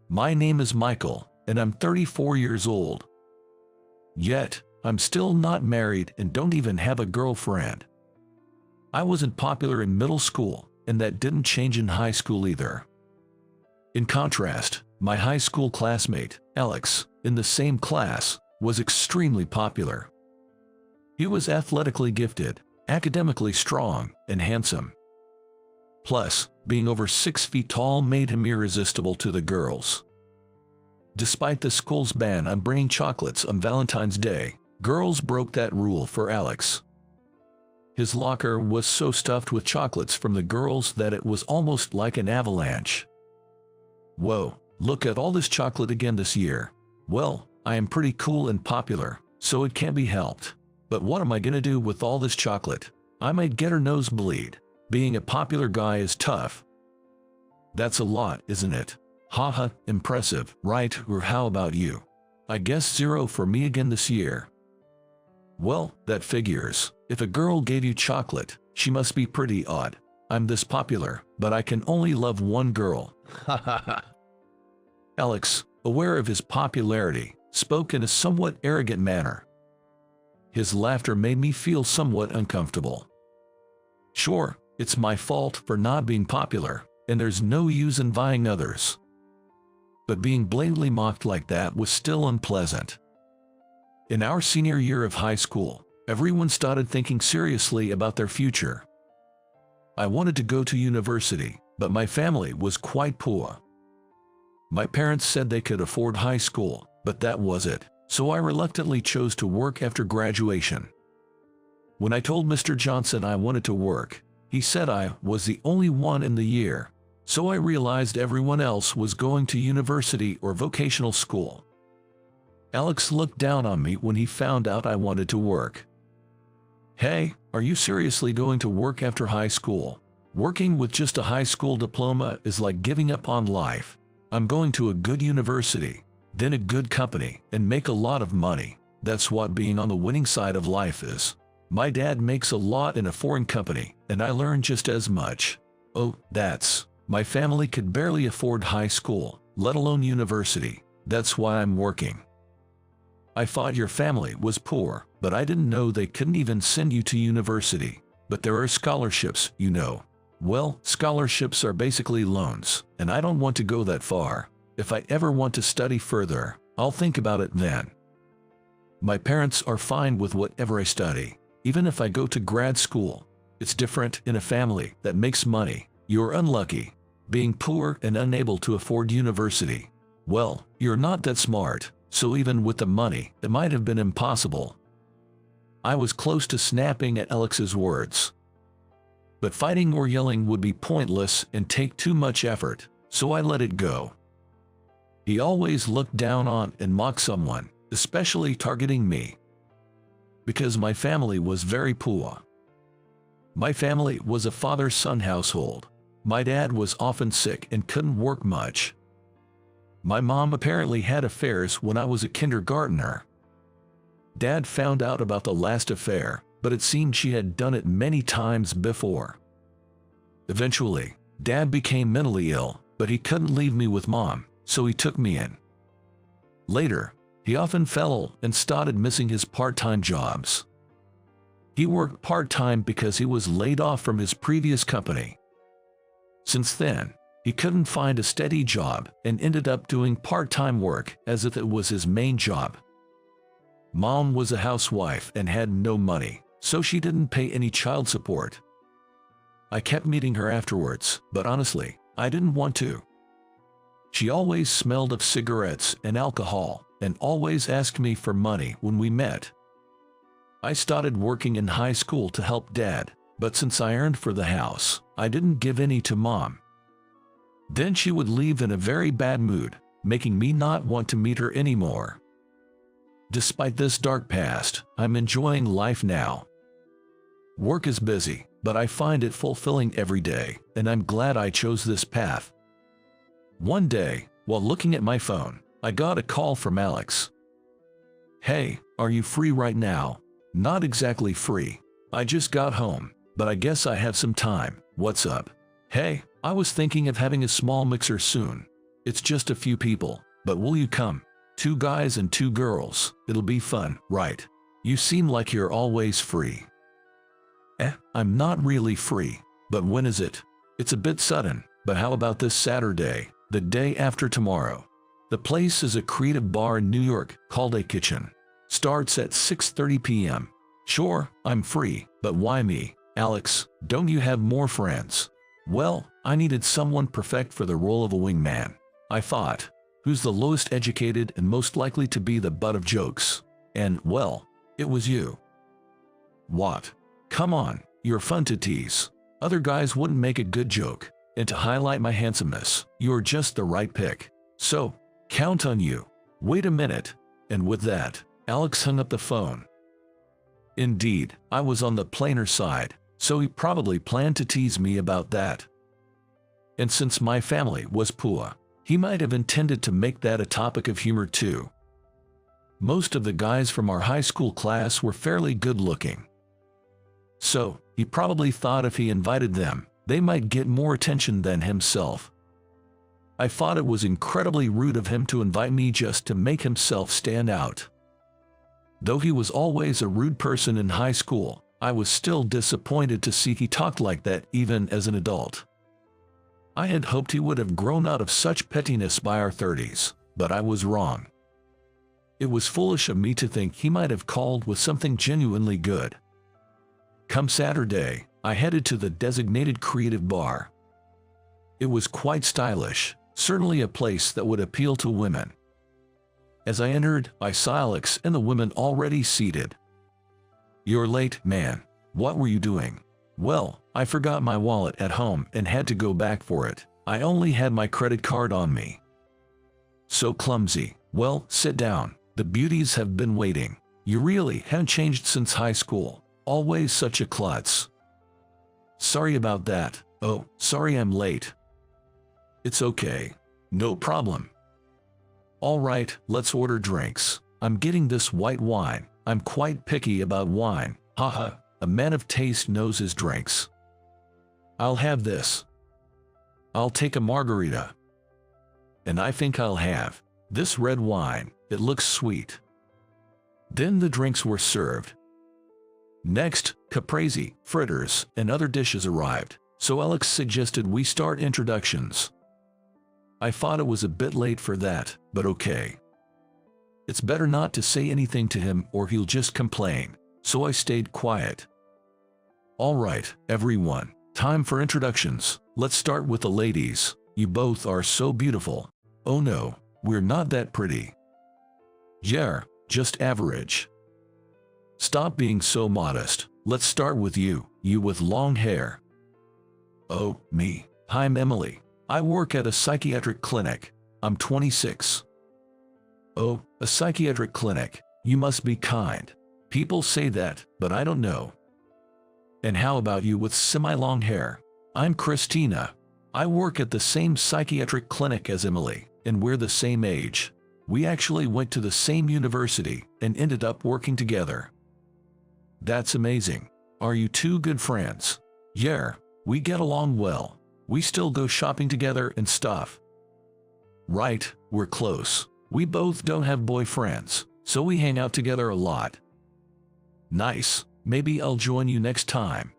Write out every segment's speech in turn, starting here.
My name is Michael, and I'm 34 years old. Yet, I'm still not married and don't even have a girlfriend. I wasn't popular in middle school, and that didn't change in high school either. In contrast, my high school classmate, Alex, in the same class, was extremely popular. He was athletically gifted, academically strong, and handsome. Plus, being over 6 feet tall made him irresistible to the girls. Despite the school's ban on bringing chocolates on Valentine's Day, girls broke that rule for Alex. His locker was so stuffed with chocolates from the girls that it was almost like an avalanche. Whoa, look at all this chocolate again this year. Well, I am pretty cool and popular, so it can't be helped. But what am I gonna do with all this chocolate? I might get a nosebleed. Being a popular guy is tough. That's a lot, isn't it? Haha, impressive, right? Or how about you? I guess 0 for me again this year. Well, that figures. If a girl gave you chocolate, she must be pretty odd. I'm this popular, but I can only love one girl. Ha ha ha. Alex, aware of his popularity, spoke in a somewhat arrogant manner. His laughter made me feel somewhat uncomfortable. Sure, it's my fault for not being popular, and there's no use in vying others. But being blatantly mocked like that was still unpleasant. In our senior year of high school, everyone started thinking seriously about their future. I wanted to go to university, but my family was quite poor. My parents said they could afford high school, but that was it, so I reluctantly chose to work after graduation. When I told Mr. Johnson I wanted to work, he said I was the only one in the year, so I realized everyone else was going to university or vocational school. Alex looked down on me when he found out I wanted to work. Hey, are you seriously going to work after high school? Working with just a high school diploma is like giving up on life. I'm going to a good university, then a good company, and make a lot of money. That's what being on the winning side of life is. My dad makes a lot in a foreign company, and I learn just as much. Oh, my family could barely afford high school, let alone university. That's why I'm working. I thought your family was poor, but I didn't know they couldn't even send you to university. But there are scholarships, you know. Well, scholarships are basically loans, and I don't want to go that far. If I ever want to study further, I'll think about it then. My parents are fine with whatever I study, even if I go to grad school. It's different in a family that makes money. You're unlucky. Being poor and unable to afford university. Well, you're not that smart, so even with the money, it might have been impossible. I was close to snapping at Alex's words. But fighting or yelling would be pointless and take too much effort, so I let it go. He always looked down on and mocked someone, especially targeting me. Because my family was very poor. My family was a father-son household. My dad was often sick and couldn't work much. My mom apparently had affairs when I was a kindergartner. Dad found out about the last affair, but it seemed she had done it many times before. Eventually, Dad became mentally ill, but he couldn't leave me with Mom, so he took me in. Later, he often fell and started missing his part-time jobs. He worked part-time because he was laid off from his previous company. Since then, he couldn't find a steady job and ended up doing part-time work as if it was his main job. Mom was a housewife and had no money, so she didn't pay any child support. I kept meeting her afterwards, but honestly, I didn't want to. She always smelled of cigarettes and alcohol, and always asked me for money when we met. I started working in high school to help Dad, but since I earned for the house, I didn't give any to Mom. Then she would leave in a very bad mood, making me not want to meet her anymore. Despite this dark past, I'm enjoying life now. Work is busy, but I find it fulfilling every day, and I'm glad I chose this path. One day, while looking at my phone, I got a call from Alex. Hey, are you free right now? Not exactly free. I just got home, but I guess I have some time. What's up? Hey, I was thinking of having a small mixer soon. It's just a few people, but will you come? 2 guys and 2 girls. It'll be fun, right? You seem like you're always free. I'm not really free. But when is it? It's a bit sudden, but how about this Saturday, the day after tomorrow? The place is a creative bar in New York called A Kitchen. Starts at 6:30 p.m. Sure, I'm free, but why me? Alex, don't you have more friends? Well, I needed someone perfect for the role of a wingman. I thought, who's the lowest educated and most likely to be the butt of jokes? And, well, it was you. What? Come on, you're fun to tease. Other guys wouldn't make a good joke. And to highlight my handsomeness, you're just the right pick. So, count on you. Wait a minute. And with that, Alex hung up the phone. Indeed, I was on the plainer side, so he probably planned to tease me about that. And since my family was poor, he might have intended to make that a topic of humor too. Most of the guys from our high school class were fairly good looking. So, he probably thought if he invited them, they might get more attention than himself. I thought it was incredibly rude of him to invite me just to make himself stand out. Though he was always a rude person in high school, I was still disappointed to see he talked like that even as an adult. I had hoped he would have grown out of such pettiness by our 30s, but I was wrong. It was foolish of me to think he might have called with something genuinely good. Come Saturday, I headed to the designated creative bar. It was quite stylish, certainly a place that would appeal to women. As I entered, I saw Alex and the women already seated. "You're late, man. What were you doing?" "Well, I forgot my wallet at home and had to go back for it. I only had my credit card on me." "So clumsy. Well, sit down. The beauties have been waiting. You really haven't changed since high school. Always such a klutz." "Sorry about that. Oh, sorry I'm late." "It's okay. No problem." "All right, let's order drinks. I'm getting this white wine. I'm quite picky about wine. Haha, a man of taste knows his drinks." "I'll have this." "I'll take a margarita." "And I think I'll have this red wine. It looks sweet." Then the drinks were served. Next, caprese, fritters, and other dishes arrived, so Alex suggested we start introductions. I thought it was a bit late for that, but okay. It's better not to say anything to him or he'll just complain, so I stayed quiet. "All right, everyone, time for introductions. Let's start with the ladies. You both are so beautiful." "Oh no, we're not that pretty." "Yeah, just average." "Stop being so modest. Let's start with you, you with long hair." "Oh, me. I'm Emily. I work at a psychiatric clinic. I'm 26. "Oh, a psychiatric clinic. You must be kind. People say that, but I don't know." "And how about you with semi-long hair?" "I'm Christina. I work at the same psychiatric clinic as Emily, and we're the same age. We actually went to the same university and ended up working together." "That's amazing. Are you two good friends?" "Yeah, we get along well. We still go shopping together and stuff." "Right, we're close. We both don't have boyfriends, so we hang out together a lot." "Nice. Maybe I'll join you next time."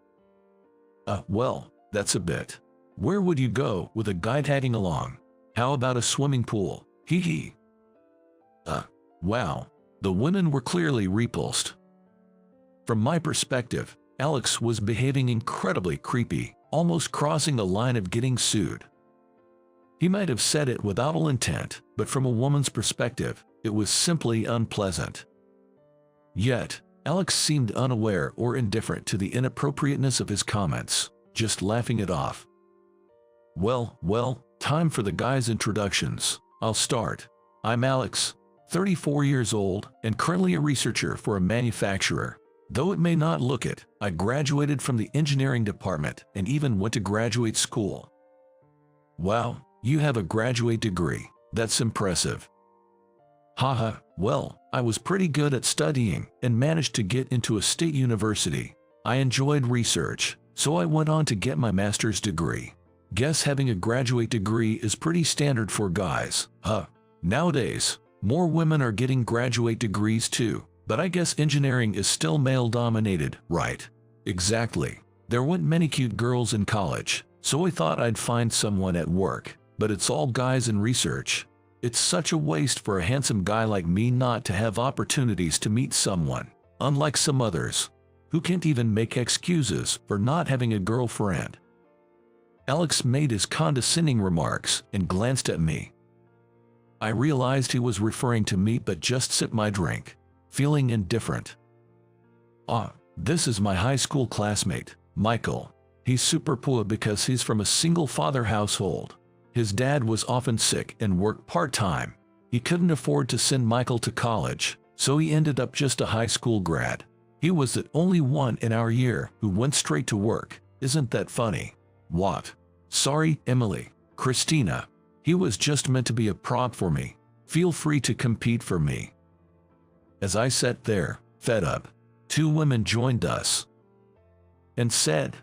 Well, that's a bit. Where would you go with a guy tagging along? How about a swimming pool? Hee hee." Wow. The women were clearly repulsed. From my perspective, Alex was behaving incredibly creepy, almost crossing the line of getting sued. He might have said it without ill intent, but from a woman's perspective, it was simply unpleasant. Yet, Alex seemed unaware or indifferent to the inappropriateness of his comments, just laughing it off. Well, time for the guys' introductions. I'll start. I'm Alex, 34 years old, and currently a researcher for a manufacturer. Though it may not look it, I graduated from the engineering department and even went to graduate school. Wow, you have a graduate degree. That's impressive. Haha, well, I was pretty good at studying and managed to get into a state university. I enjoyed research, so I went on to get my master's degree. Guess having a graduate degree is pretty standard for guys, huh? Nowadays, more women are getting graduate degrees too, but I guess engineering is still male-dominated, right? Exactly. There weren't many cute girls in college, so I thought I'd find someone at work, but it's all guys in research. It's such a waste for a handsome guy like me not to have opportunities to meet someone, unlike some others, who can't even make excuses for not having a girlfriend. Alex made his condescending remarks and glanced at me. I realized he was referring to me but just sipped my drink, feeling indifferent. Ah, this is my high school classmate, Michael. He's super poor because he's from a single-father household. His dad was often sick and worked part-time. He couldn't afford to send Michael to college, so he ended up just a high school grad. He was the only one in our year who went straight to work. Isn't that funny? What? Sorry, Emily. Christina. He was just meant to be a prop for me. Feel free to compete for me. As I sat there, fed up, two women joined us and said,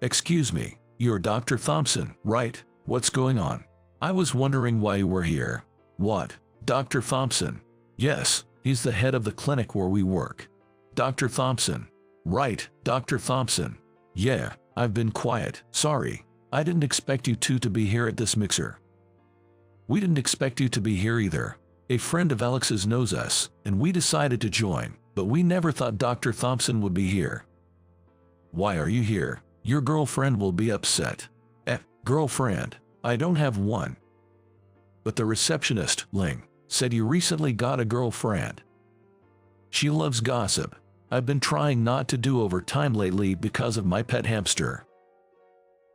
"Excuse me, you're Dr. Thompson, right? What's going on? I was wondering why you were here." "What? Dr. Thompson?" "Yes, he's the head of the clinic where we work." "Dr. Thompson?" "Right, Dr. Thompson." "Yeah, I've been quiet, sorry. I didn't expect you two to be here at this mixer." "We didn't expect you to be here either. A friend of Alex's knows us, and we decided to join, but we never thought Dr. Thompson would be here." "Why are you here? Your girlfriend will be upset." Girlfriend? I don't have one." "But the receptionist, Ling, said you recently got a girlfriend." "She loves gossip. I've been trying not to do overtime lately because of my pet hamster."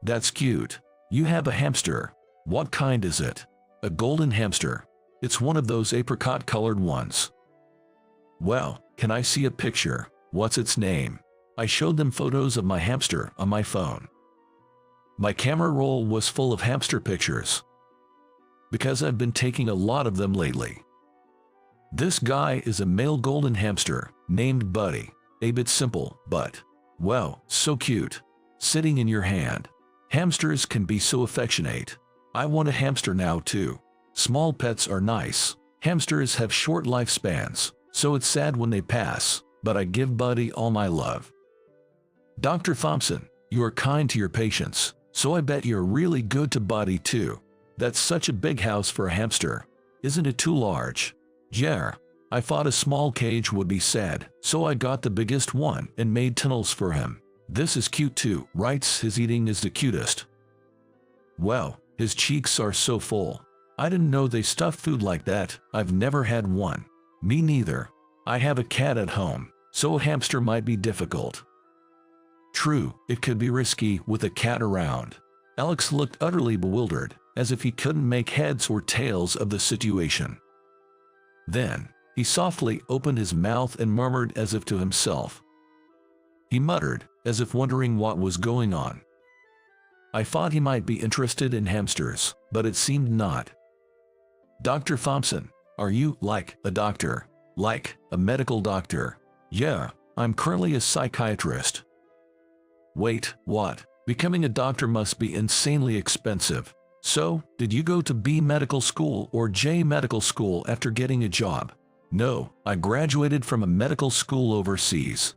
"That's cute. You have a hamster. What kind is it?" "A golden hamster. It's one of those apricot-colored ones." "Well, can I see a picture? What's its name?" I showed them photos of my hamster on my phone. My camera roll was full of hamster pictures, because I've been taking a lot of them lately. "This guy is a male golden hamster, named Buddy. A bit simple, but, well, so cute. Sitting in your hand. Hamsters can be so affectionate. I want a hamster now too. Small pets are nice. Hamsters have short lifespans, so it's sad when they pass, but I give Buddy all my love." "Dr. Thompson, you are kind to your patients, so I bet you're really good to Buddy too. That's such a big house for a hamster. Isn't it too large?" "Yeah, I thought a small cage would be sad, so I got the biggest one and made tunnels for him. This is cute too, right? His eating is the cutest. Well, his cheeks are so full. I didn't know they stuffed food like that. I've never had one." "Me neither. I have a cat at home, so a hamster might be difficult." "True, it could be risky with a cat around." Alex looked utterly bewildered, as if he couldn't make heads or tails of the situation. Then, he softly opened his mouth and murmured as if to himself. He muttered, as if wondering what was going on. I thought he might be interested in hamsters, but it seemed not. "Dr. Thompson, are you, like, a doctor? Like, a medical doctor?" "Yeah, I'm currently a psychiatrist." "Wait, what? Becoming a doctor must be insanely expensive. So, did you go to B medical school or J medical school after getting a job?" "No, I graduated from a medical school overseas."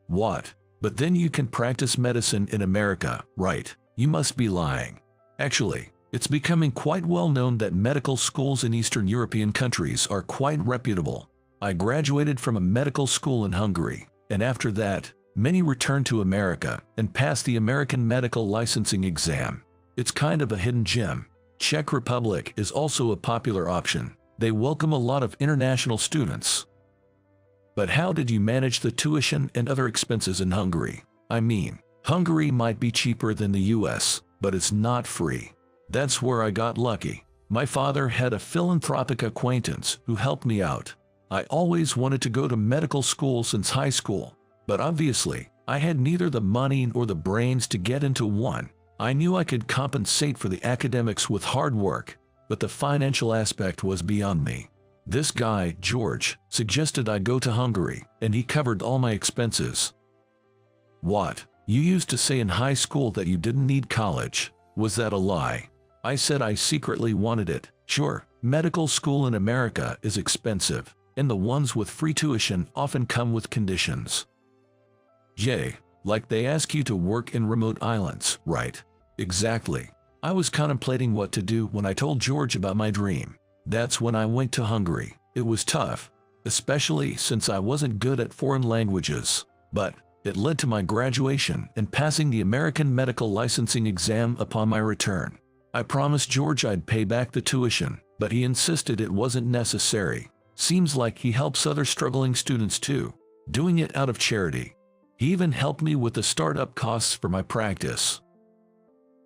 "What? But then you can practice medicine in America, right? You must be lying." "Actually, it's becoming quite well known that medical schools in Eastern European countries are quite reputable. I graduated from a medical school in Hungary, and after that, many returned to America and passed the American medical licensing exam. It's kind of a hidden gem. Czech Republic is also a popular option. They welcome a lot of international students." "But how did you manage the tuition and other expenses in Hungary? I mean, Hungary might be cheaper than the US, but it's not free." "That's where I got lucky. My father had a philanthropic acquaintance who helped me out. I always wanted to go to medical school since high school, but obviously, I had neither the money or the brains to get into one. I knew I could compensate for the academics with hard work, but the financial aspect was beyond me. This guy, George, suggested I go to Hungary, and he covered all my expenses." "What? You used to say in high school that you didn't need college. Was that a lie? I said I secretly wanted it. Sure, medical school in America is expensive, and the ones with free tuition often come with conditions. Yay, like they ask you to work in remote islands, right? Exactly. I was contemplating what to do when I told George about my dream. That's when I went to Hungary. It was tough, especially since I wasn't good at foreign languages, but it led to my graduation and passing the American medical licensing exam upon my return. I promised George I'd pay back the tuition, but he insisted it wasn't necessary. Seems like he helps other struggling students too, doing it out of charity. He even helped me with the startup costs for my practice.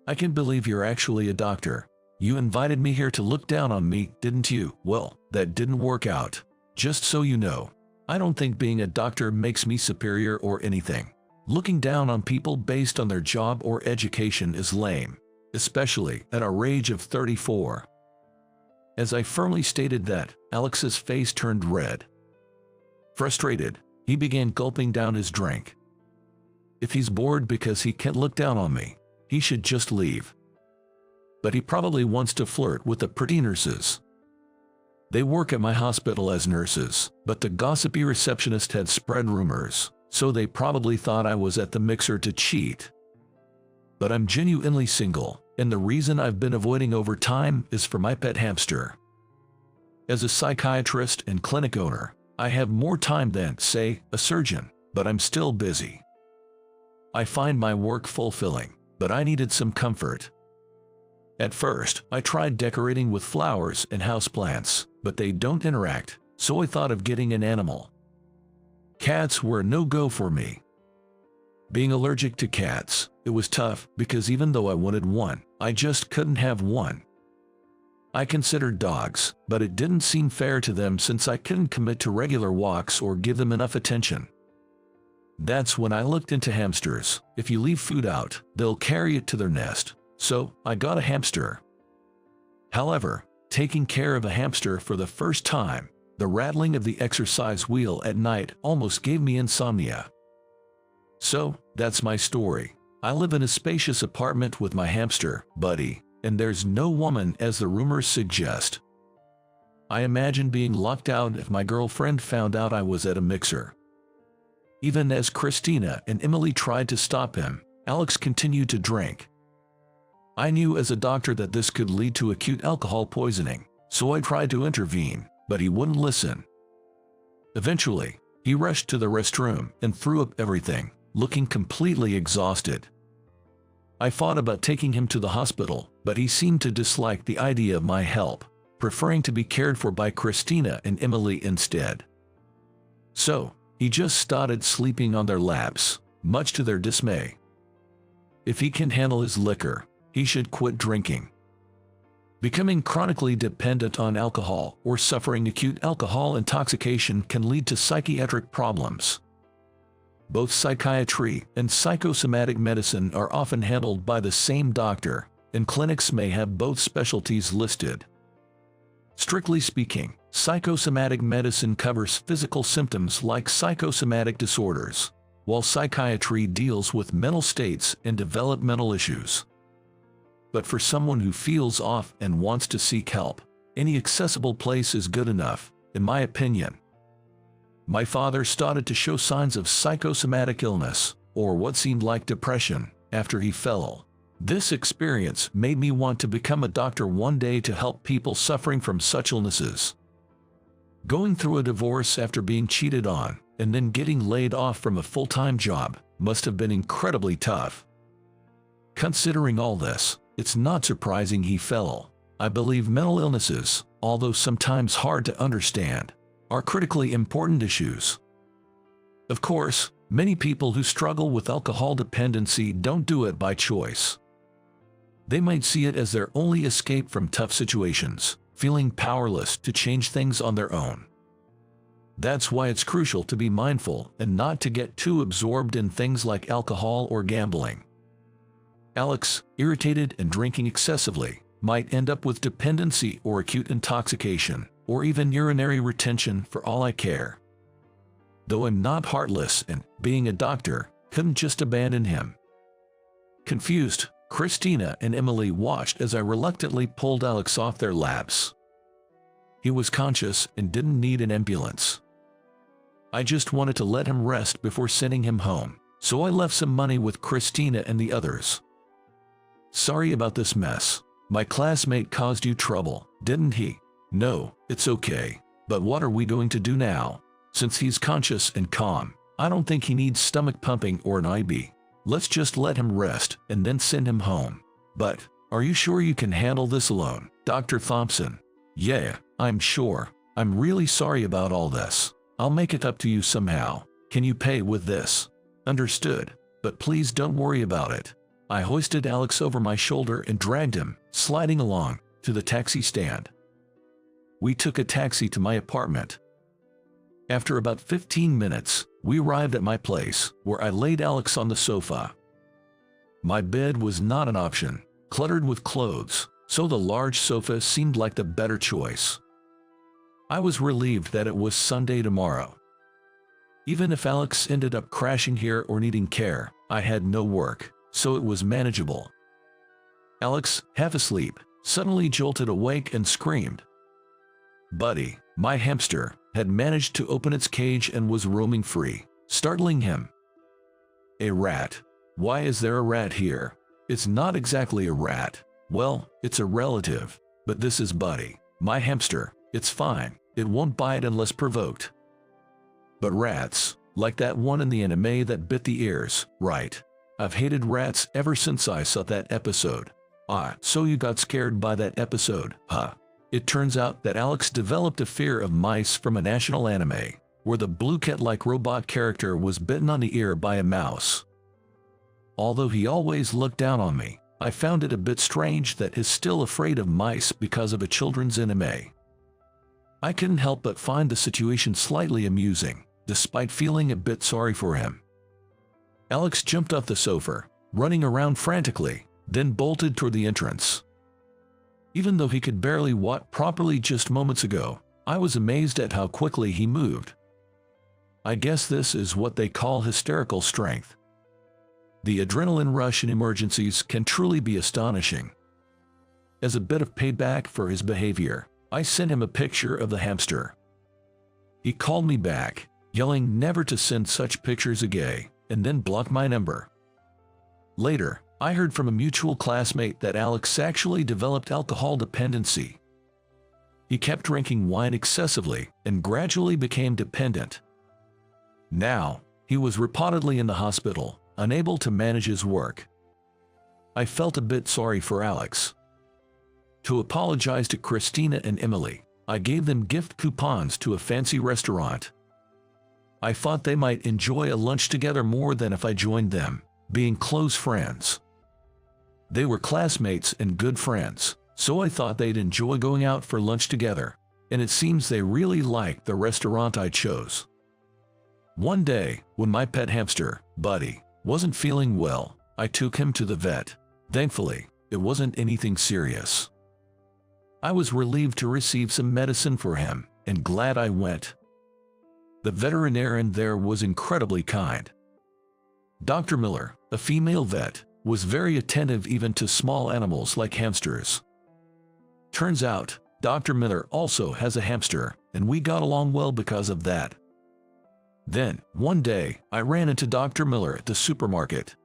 I can't believe you're actually a doctor. You invited me here to look down on me, didn't you? Well, that didn't work out. Just so you know, I don't think being a doctor makes me superior or anything. Looking down on people based on their job or education is lame, especially at our age of 34. As I firmly stated that, Alex's face turned red. Frustrated, he began gulping down his drink. If he's bored because he can't look down on me, he should just leave. But he probably wants to flirt with the pretty nurses. They work at my hospital as nurses, but the gossipy receptionist had spread rumors, so they probably thought I was at the mixer to cheat. But I'm genuinely single, and the reason I've been avoiding overtime is for my pet hamster. As a psychiatrist and clinic owner, I have more time than, say, a surgeon, but I'm still busy. I find my work fulfilling, but I needed some comfort. At first, I tried decorating with flowers and houseplants, but they don't interact, so I thought of getting an animal. Cats were a no-go for me. Being allergic to cats, it was tough because even though I wanted one, I just couldn't have one. I considered dogs, but it didn't seem fair to them since I couldn't commit to regular walks or give them enough attention. That's when I looked into hamsters. If you leave food out, they'll carry it to their nest. So, I got a hamster. However, taking care of a hamster for the first time, the rattling of the exercise wheel at night almost gave me insomnia. So, that's my story. I live in a spacious apartment with my hamster, Buddy, and there's no woman as the rumors suggest. I imagine being locked out if my girlfriend found out I was at a mixer. Even as Christina and Emily tried to stop him, Alex continued to drink. I knew as a doctor that this could lead to acute alcohol poisoning, so I tried to intervene, but he wouldn't listen. Eventually, he rushed to the restroom and threw up everything, looking completely exhausted. I thought about taking him to the hospital, but he seemed to dislike the idea of my help, preferring to be cared for by Christina and Emily instead. So, he just started sleeping on their laps, much to their dismay. If he can handle his liquor, he should quit drinking. Becoming chronically dependent on alcohol or suffering acute alcohol intoxication can lead to psychiatric problems. Both psychiatry and psychosomatic medicine are often handled by the same doctor, and clinics may have both specialties listed. Strictly speaking, psychosomatic medicine covers physical symptoms like psychosomatic disorders, while psychiatry deals with mental states and developmental issues. But for someone who feels off and wants to seek help, any accessible place is good enough, in my opinion. My father started to show signs of psychosomatic illness, or what seemed like depression, after he fell. This experience made me want to become a doctor one day to help people suffering from such illnesses. Going through a divorce after being cheated on, and then getting laid off from a full-time job, must have been incredibly tough. Considering all this, it's not surprising he fell. I believe mental illnesses, although sometimes hard to understand, are critically important issues. Of course, many people who struggle with alcohol dependency don't do it by choice. They might see it as their only escape from tough situations, feeling powerless to change things on their own. That's why it's crucial to be mindful and not to get too absorbed in things like alcohol or gambling. Alex, irritated and drinking excessively, might end up with dependency or acute intoxication, or even urinary retention for all I care. Though I'm not heartless and, being a doctor, couldn't just abandon him. Confused, Christina and Emily watched as I reluctantly pulled Alex off their laps. He was conscious and didn't need an ambulance. I just wanted to let him rest before sending him home, so I left some money with Christina and the others. Sorry about this mess. My classmate caused you trouble, didn't he? No, it's okay. But what are we going to do now? Since he's conscious and calm, I don't think he needs stomach pumping or an IV. Let's just let him rest and then send him home. But, are you sure you can handle this alone, Dr. Thompson? Yeah, I'm sure. I'm really sorry about all this. I'll make it up to you somehow. Can you pay with this? Understood. But please don't worry about it. I hoisted Alex over my shoulder and dragged him, sliding along, to the taxi stand. We took a taxi to my apartment. After about 15 minutes, we arrived at my place, where I laid Alex on the sofa. My bed was not an option, cluttered with clothes, so the large sofa seemed like the better choice. I was relieved that it was Sunday tomorrow. Even if Alex ended up crashing here or needing care, I had no work, so it was manageable. Alex, half asleep, suddenly jolted awake and screamed. Buddy, my hamster, had managed to open its cage and was roaming free, startling him. A rat. Why is there a rat here? It's not exactly a rat. Well, it's a relative. But this is Buddy, my hamster. It's fine. It won't bite unless provoked. But rats, like that one in the anime that bit the ears, right? I've hated rats ever since I saw that episode. Ah, so you got scared by that episode, huh? It turns out that Alex developed a fear of mice from a national anime, where the blue cat-like robot character was bitten on the ear by a mouse. Although he always looked down on me, I found it a bit strange that he's still afraid of mice because of a children's anime. I couldn't help but find the situation slightly amusing, despite feeling a bit sorry for him. Alex jumped off the sofa, running around frantically, then bolted toward the entrance. Even though he could barely walk properly just moments ago, I was amazed at how quickly he moved. I guess this is what they call hysterical strength. The adrenaline rush in emergencies can truly be astonishing. As a bit of payback for his behavior, I sent him a picture of the hamster. He called me back, yelling never to send such pictures again, and then blocked my number. Later, I heard from a mutual classmate that Alex actually developed alcohol dependency. He kept drinking wine excessively and gradually became dependent. Now, he was reportedly in the hospital, unable to manage his work. I felt a bit sorry for Alex. To apologize to Christina and Emily, I gave them gift coupons to a fancy restaurant. I thought they might enjoy a lunch together more than if I joined them, being close friends. They were classmates and good friends, so I thought they'd enjoy going out for lunch together, and it seems they really liked the restaurant I chose. One day, when my pet hamster, Buddy, wasn't feeling well, I took him to the vet. Thankfully, it wasn't anything serious. I was relieved to receive some medicine for him, and glad I went. The veterinarian there was incredibly kind. Dr. Miller, a female vet, was very attentive even to small animals like hamsters. Turns out, Dr. Miller also has a hamster, and we got along well because of that. Then, one day, I ran into Dr. Miller at the supermarket.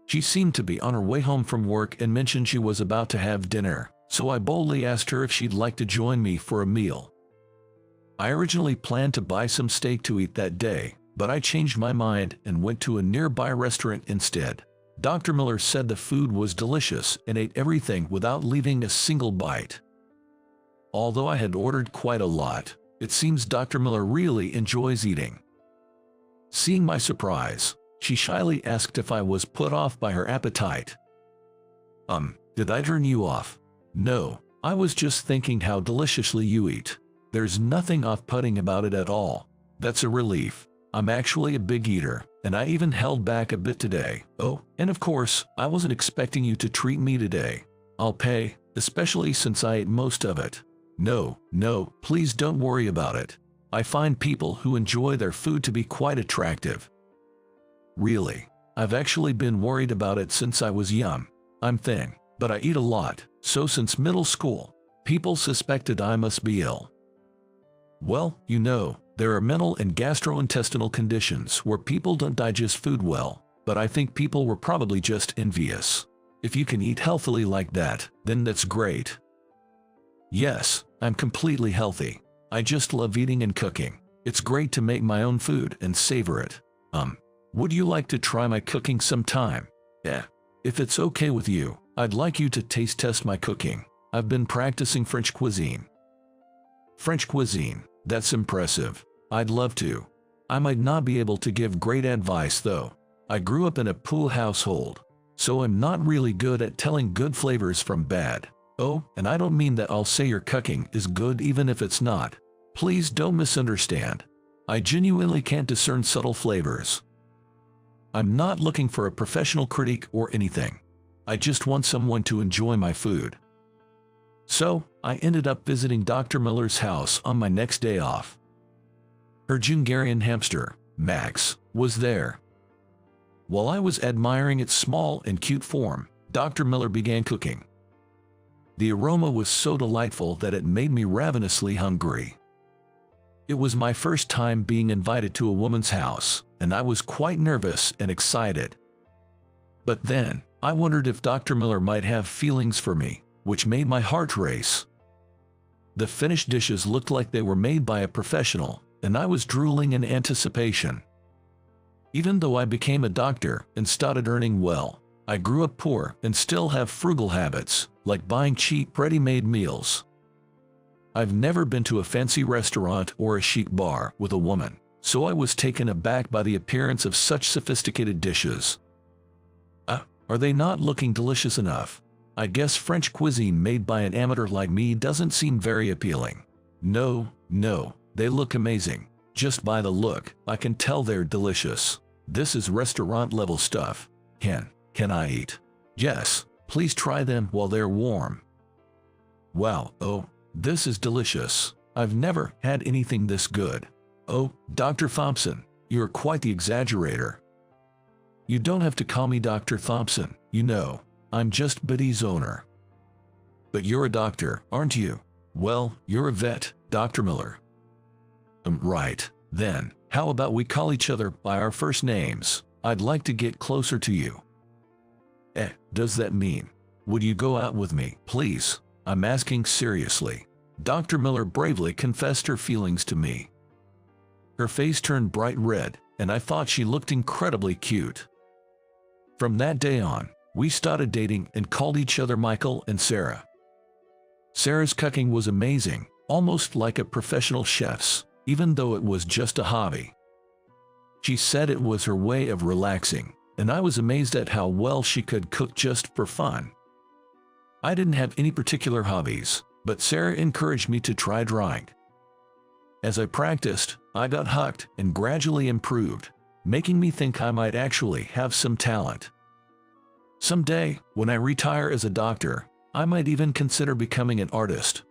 She seemed to be on her way home from work and mentioned she was about to have dinner, so I boldly asked her if she'd like to join me for a meal. I originally planned to buy some steak to eat that day, but I changed my mind and went to a nearby restaurant instead. Dr. Miller said the food was delicious and ate everything without leaving a single bite. Although I had ordered quite a lot, it seems Dr. Miller really enjoys eating. Seeing my surprise, she shyly asked if I was put off by her appetite. Did I turn you off? No, I was just thinking how deliciously you eat. There's nothing off-putting about it at all. That's a relief. I'm actually a big eater, and I even held back a bit today. Oh, and of course, I wasn't expecting you to treat me today. I'll pay, especially since I ate most of it. No, please don't worry about it. I find people who enjoy their food to be quite attractive. Really. I've actually been worried about it since I was young. I'm thin, but I eat a lot, so since middle school, people suspected I must be ill. Well, you know, there are mental and gastrointestinal conditions where people don't digest food well, but I think people were probably just envious. If you can eat healthily like that, then that's great. Yes, I'm completely healthy. I just love eating and cooking. It's great to make my own food and savor it. Would you like to try my cooking sometime? If it's okay with you, I'd like you to taste test my cooking. I've been practicing French cuisine. French cuisine, that's impressive. I'd love to. I might not be able to give great advice though. I grew up in a pool household, so I'm not really good at telling good flavors from bad. Oh, and I don't mean that I'll say your cooking is good even if it's not. Please don't misunderstand. I genuinely can't discern subtle flavors. I'm not looking for a professional critique or anything. I just want someone to enjoy my food. So, I ended up visiting Dr. Miller's house on my next day off. Her Hungarian hamster, Max, was there. While I was admiring its small and cute form, Dr. Miller began cooking. The aroma was so delightful that it made me ravenously hungry. It was my first time being invited to a woman's house, and I was quite nervous and excited. But then, I wondered if Dr. Miller might have feelings for me, which made my heart race. The finished dishes looked like they were made by a professional, and I was drooling in anticipation. Even though I became a doctor and started earning well, I grew up poor and still have frugal habits, like buying cheap, ready-made meals. I've never been to a fancy restaurant or a chic bar with a woman, so I was taken aback by the appearance of such sophisticated dishes. Are they not looking delicious enough? I guess French cuisine made by an amateur like me doesn't seem very appealing. No, they look amazing. Just by the look, I can tell they're delicious. This is restaurant-level stuff. Can I eat? Yes, please try them while they're warm. Wow, oh, this is delicious. I've never had anything this good. Oh, Dr. Thompson, you're quite the exaggerator. You don't have to call me Dr. Thompson, you know. I'm just Biddy's owner. But you're a doctor, aren't you? Well, you're a vet, Dr. Miller. Right. Then, how about we call each other by our first names? I'd like to get closer to you. Does that mean? Would you go out with me, please? I'm asking seriously. Dr. Miller bravely confessed her feelings to me. Her face turned bright red, and I thought she looked incredibly cute. From that day on, we started dating and called each other Michael and Sarah. Sarah's cooking was amazing, almost like a professional chef's, even though it was just a hobby. She said it was her way of relaxing, and I was amazed at how well she could cook just for fun. I didn't have any particular hobbies, but Sarah encouraged me to try drawing. As I practiced, I got hooked and gradually improved, making me think I might actually have some talent. Someday, when I retire as a doctor, I might even consider becoming an artist.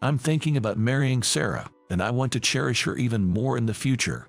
I'm thinking about marrying Sarah, and I want to cherish her even more in the future.